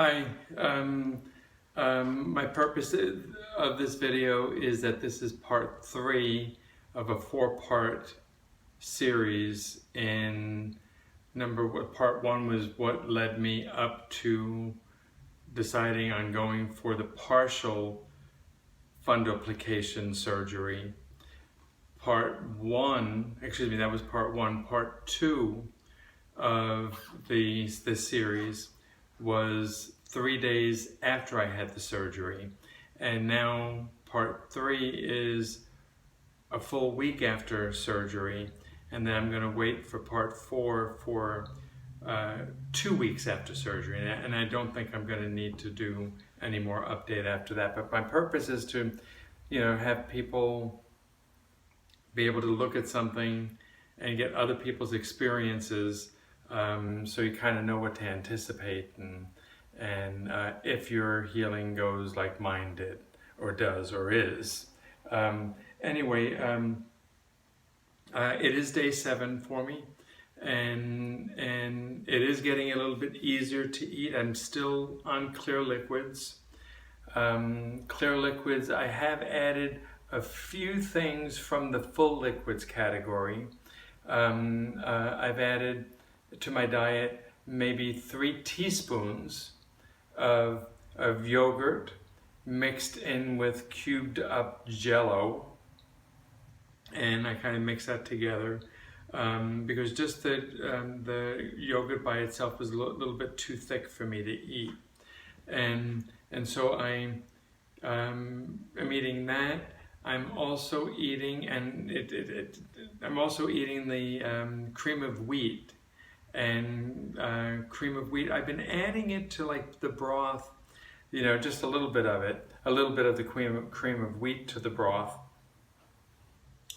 Hi, my purpose of this video is that this is part 3 of a 4-part series. And part 1 was what led me up to deciding on going for the partial fundoplication surgery. That was part 1. Part 2 of this series was 3 days after I had the surgery, and now part 3 is a full week after surgery, and then I'm going to wait for part 4 for 2 weeks after surgery, and I don't think I'm going to need to do any more update after that. But my purpose is to, have people be able to look at something and get other people's experiences, so you kind of know what to anticipate, and if your healing goes like mine did, or does, or is. Anyway, it is day 7 for me, and it is getting a little bit easier to eat. I'm still on clear liquids. Clear liquids, I have added a few things from the full liquids category. I've added to my diet maybe 3 teaspoons of yogurt mixed in with cubed up Jello, and I kind of mix that together because just the yogurt by itself was a little bit too thick for me to eat, and so I'm eating that. I'm also eating, the cream of wheat. And cream of wheat, I've been adding it to like the broth, just a little bit of it, a little bit of the cream of wheat to the broth.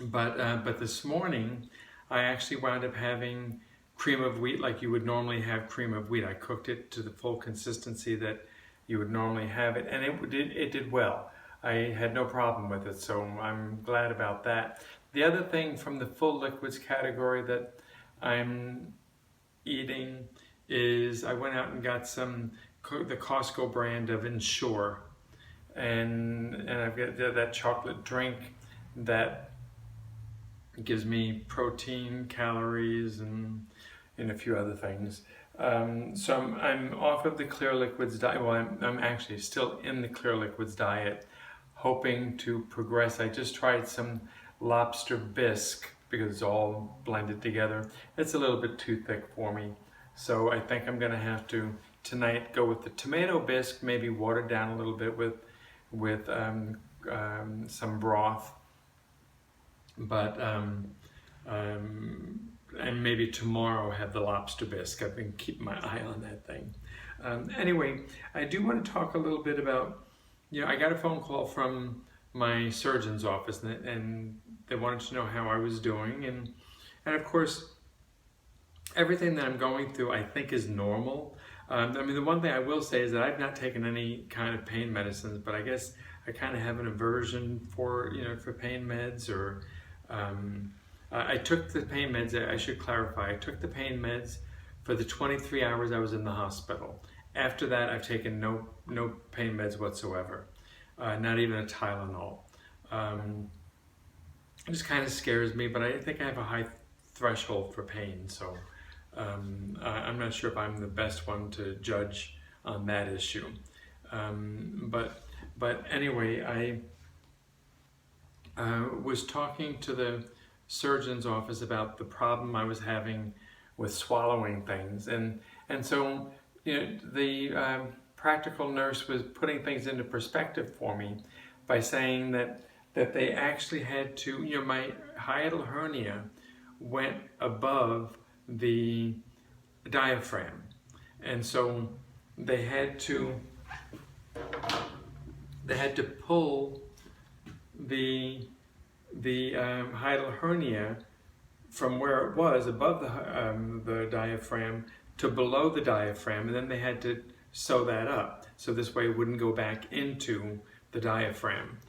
But this morning, I actually wound up having cream of wheat like you would normally have cream of wheat. I cooked it to the full consistency that you would normally have it, and it did well. I had no problem with it, so I'm glad about that. The other thing from the full liquids category that I'm eating is I went out and got the Costco brand of Ensure, and I've got that chocolate drink that gives me protein, calories, and a few other things. So I'm off of the clear liquids diet. Well, I'm actually still in the clear liquids diet, hoping to progress. I just tried some lobster bisque because it's all blended together. It's a little bit too thick for me, so I think I'm gonna have to tonight go with the tomato bisque, maybe watered down a little bit with some broth, but and maybe tomorrow have the lobster bisque. I've been keeping my eye on that thing. Anyway, I do want to talk a little bit about, I got a phone call from my surgeon's office, and they wanted to know how I was doing, and of course everything that I'm going through I think is normal. The one thing I will say is that I've not taken any kind of pain medicines, but I guess I kind of have an aversion for pain meds, or I took the pain meds. I should clarify, I took the pain meds for the 23 hours I was in the hospital. After that, I've taken no pain meds whatsoever, not even a Tylenol. It just kind of scares me, but I think I have a high threshold for pain, so I'm not sure if I'm the best one to judge on that issue. But anyway, I was talking to the surgeon's office about the problem I was having with swallowing things, and so the practical nurse was putting things into perspective for me by saying that they actually had to, my hiatal hernia went above the diaphragm, and so they had to pull the hiatal hernia from where it was above the diaphragm to below the diaphragm, and then they had to sew that up so this way it wouldn't go back into the diaphragm.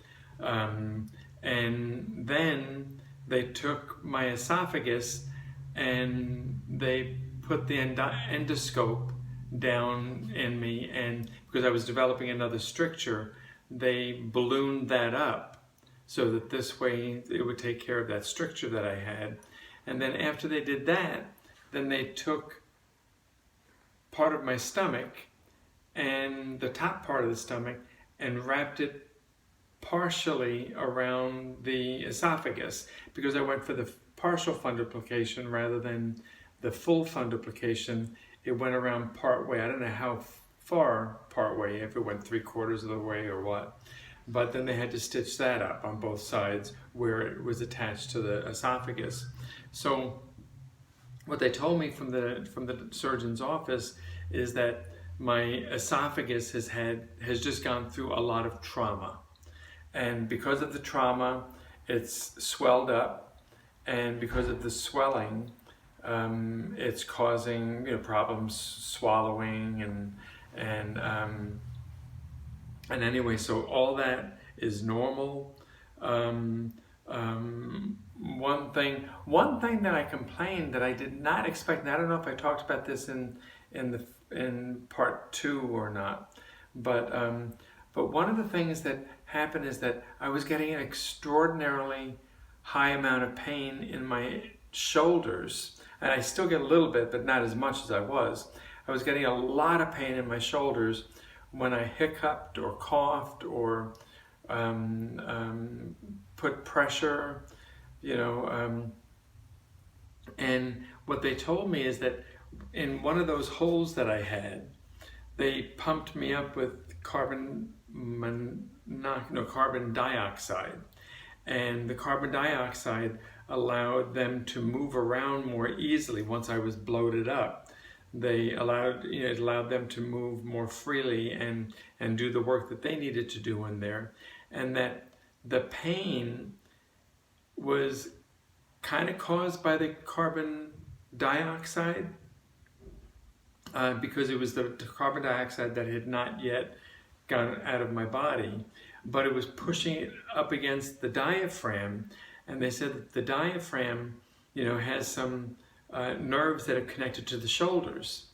And then they took my esophagus and they put the endoscope down in me, and because I was developing another stricture, they ballooned that up so that this way it would take care of that stricture that I had. And then after they did that, then they took part of my stomach and the top part of the stomach and wrapped it partially around the esophagus, because I went for the partial fundoplication rather than the full fundoplication. It went around part way. I don't know how far part way, if it went 3/4 of the way or what. But then they had to stitch that up on both sides where it was attached to the esophagus. So what they told me from the surgeon's office is that my esophagus has just gone through a lot of trauma. And because of the trauma, it's swelled up, and because of the swelling, it's causing problems swallowing and anyway, so all that is normal. One thing that I complained that I did not expect, and I don't know if I talked about this in part 2 or not, but one of the things that happened is that I was getting an extraordinarily high amount of pain in my shoulders, and I still get a little bit, but not as much as I was. I was getting a lot of pain in my shoulders when I hiccuped or coughed or put pressure, and what they told me is that in one of those holes that I had, they pumped me up with carbon dioxide, and the carbon dioxide allowed them to move around more easily once I was bloated up. It allowed them to move more freely and do the work that they needed to do in there, and that the pain was kind of caused by the carbon dioxide, because it was the carbon dioxide that had not yet gone out of my body, but it was pushing it up against the diaphragm. And they said that the diaphragm, has some nerves that are connected to the shoulders,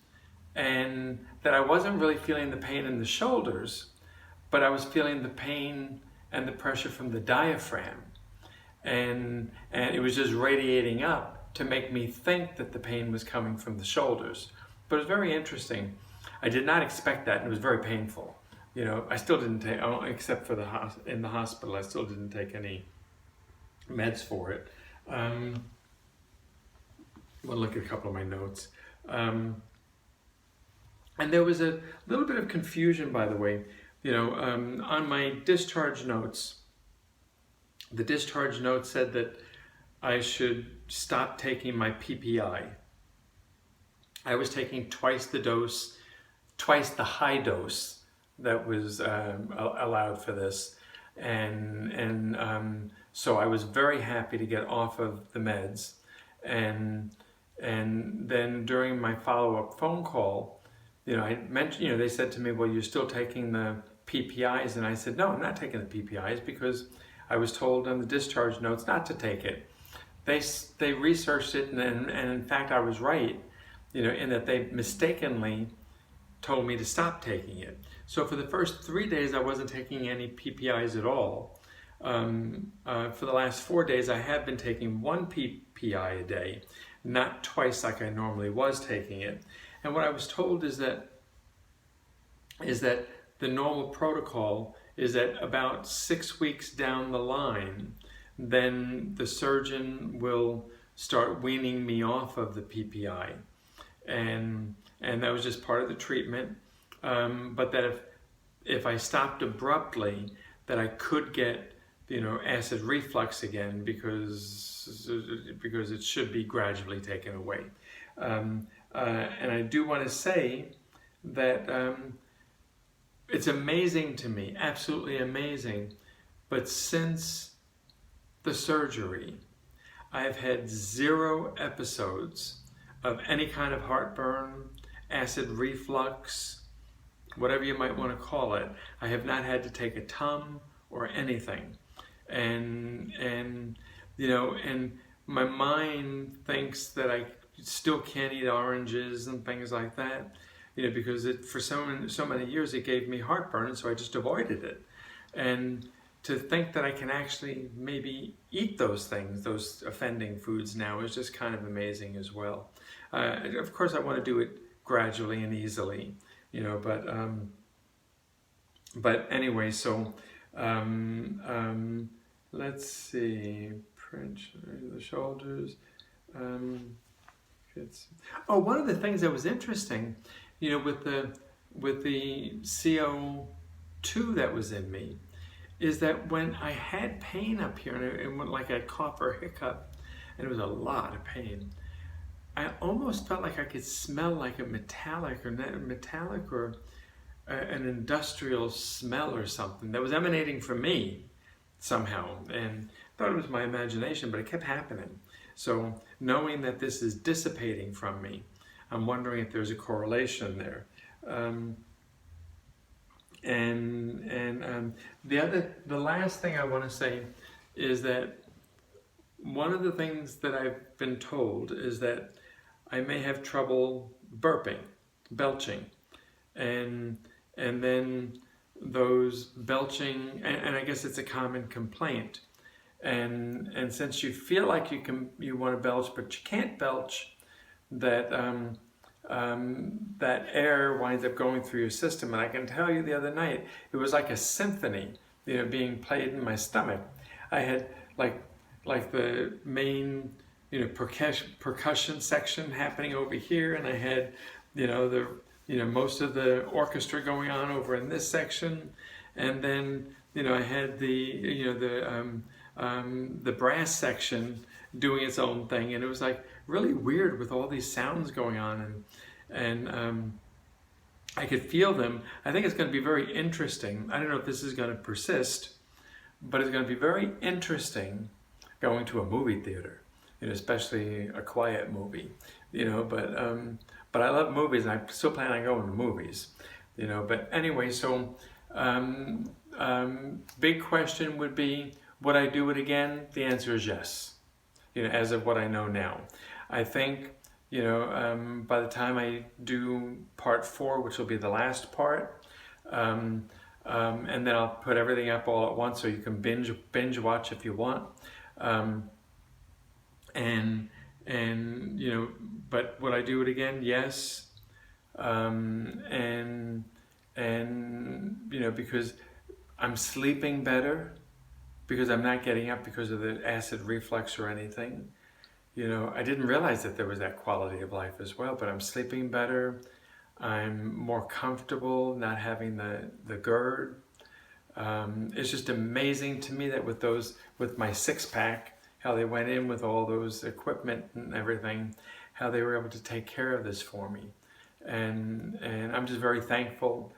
and that I wasn't really feeling the pain in the shoulders, but I was feeling the pain and the pressure from the diaphragm, and it was just radiating up to make me think that the pain was coming from the shoulders. But it was very interesting. I did not expect that, and it was very painful. I still didn't take, except for in the hospital, I still didn't take any meds for it. We'll look at a couple of my notes. And there was a little bit of confusion, by the way. On my discharge notes, the discharge note said that I should stop taking my PPI. I was taking twice the high dose that was allowed for this, and so I was very happy to get off of the meds, and then during my follow-up phone call, I mentioned, they said to me, well, you're still taking the PPIs, and I said, no, I'm not taking the PPIs because I was told on the discharge notes not to take it. They researched it, and in fact I was right, in that they mistakenly told me to stop taking it. So for the first 3 days I wasn't taking any PPIs at all. For the last 4 days I have been taking 1 PPI a day, not twice like I normally was taking it. And what I was told is that the normal protocol is that about 6 weeks down the line, then the surgeon will start weaning me off of the PPI. And that was just part of the treatment. But that if I stopped abruptly, that I could get acid reflux again, because it should be gradually taken away. And I do want to say that it's amazing to me, absolutely amazing, but since the surgery, I've had 0 episodes of any kind of heartburn, acid reflux, whatever you might want to call it. I have not had to take a TUM or anything. And my mind thinks that I still can't eat oranges and things like that. because for so many years it gave me heartburn, and so I just avoided it. And to think that I can actually maybe eat those things, those offending foods now, is just kind of amazing as well. Of course, I want to do it gradually and easily, but anyway, so let's see, pinch the shoulders. One of the things that was interesting, with the CO2 that was in me, is that when I had pain up here, and it went like a cough or hiccup, and it was a lot of pain, I almost felt like I could smell like a metallic or an industrial smell or something that was emanating from me somehow. And I thought it was my imagination, but it kept happening. So knowing that this is dissipating from me, I'm wondering if there's a correlation there. The last thing I want to say is that one of the things that I've been told is that I may have trouble belching, and then those belching, and I guess it's a common complaint. And since you feel like you want to belch but you can't belch, that air winds up going through your system. And I can tell you, the other night it was like a symphony, being played in my stomach. I had like the main percussion section happening over here, and I had most of the orchestra going on over in this section, and then I had the brass section doing its own thing, and it was like really weird with all these sounds going on, and I could feel them. I think it's going to be very interesting. I don't know if this is going to persist, but it's going to be very interesting going to a movie theater, especially a quiet movie, but I love movies, and I still plan on going to movies, but anyway, so big question would be, would I do it again? The answer is yes, as of what I know now. I think, by the time I do part 4, which will be the last part, and then I'll put everything up all at once so you can binge watch if you want. But would I do it again? Yes. Because I'm sleeping better, because I'm not getting up because of the acid reflux or anything. I didn't realize that there was that quality of life as well, but I'm sleeping better. I'm more comfortable not having the GERD. It's just amazing to me that with my 6-pack, how they went in with all those equipment and everything, how they were able to take care of this for me. And I'm just very thankful.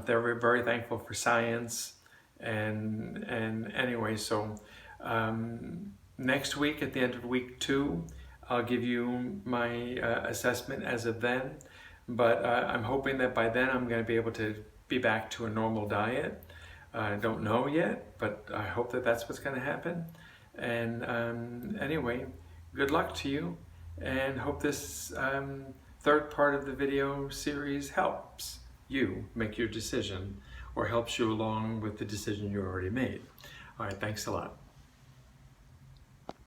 They're very thankful for science. And anyway, so next week, at the end of week 2, I'll give you my assessment as of then. But I'm hoping that by then I'm going to be able to be back to a normal diet. I don't know yet, but I hope that that's what's going to happen. And anyway, good luck to you, and hope this third part of the video series helps you make your decision, or helps you along with the decision you already made. All right, thanks a lot.